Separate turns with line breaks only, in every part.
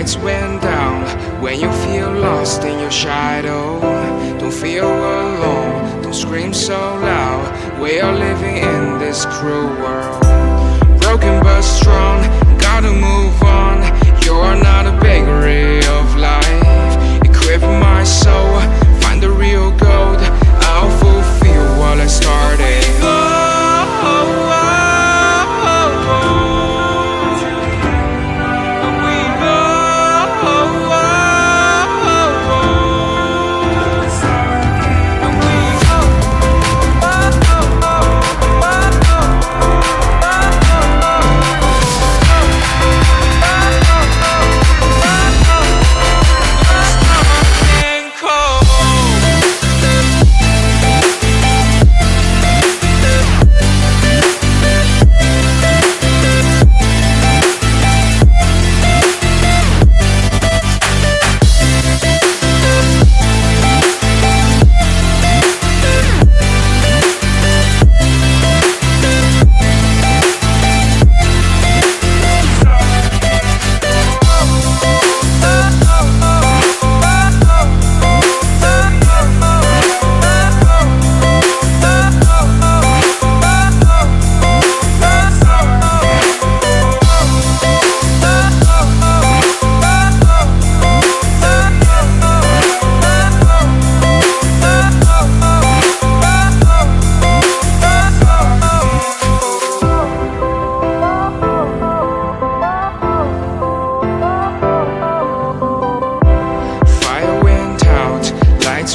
lights went down. When you feel lost in your shadow, don't feel alone, don't scream so loud. We are living in this cruel world, broken but strong, gotta move on. You're not a bakery of life, equip my soul, find the real gold. I'll fulfill what I started.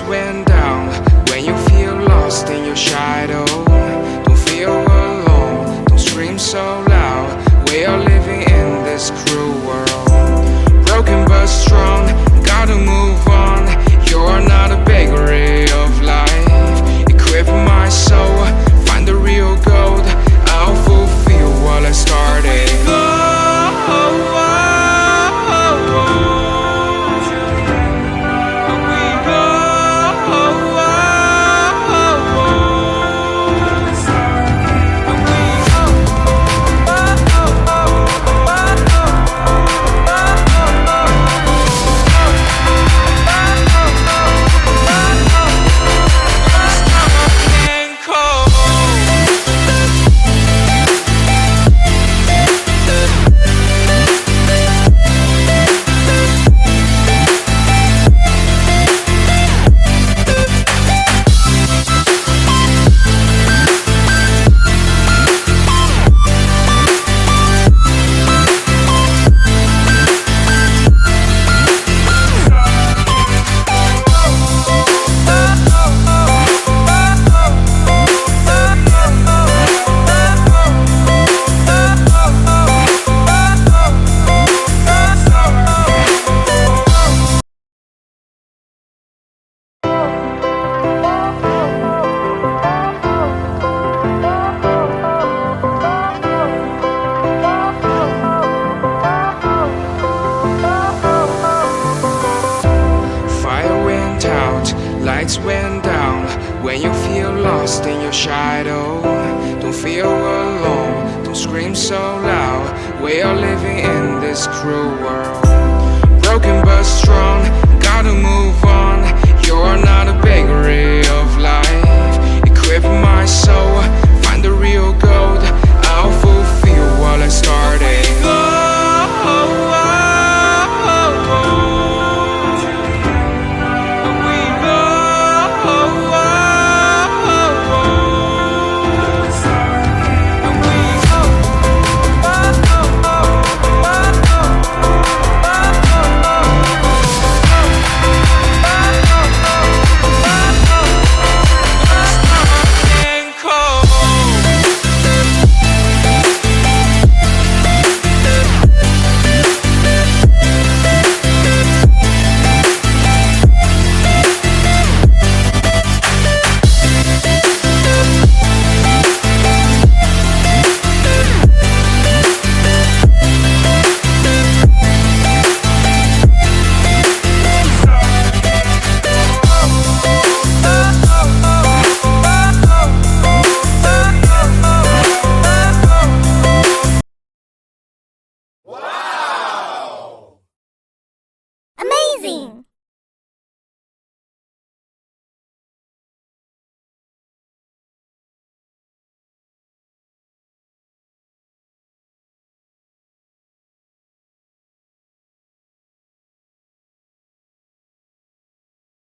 Went down. When you feel lost in your shadow, don't feel alone, don't scream so loud. We are living in this cruel world, broken but strong, gotta move on. You're not a bakery of life, equip my soul, find the real gold. I'll fulfill what I started. Lights went down. When you feel lost in your shadow, don't feel alone, don't scream so loud. We are living in this cruel world, broken but strong, gotta move on. You're not a bakery of life, equip my soul, find the real gold. I'll fulfill what I started.
amazing!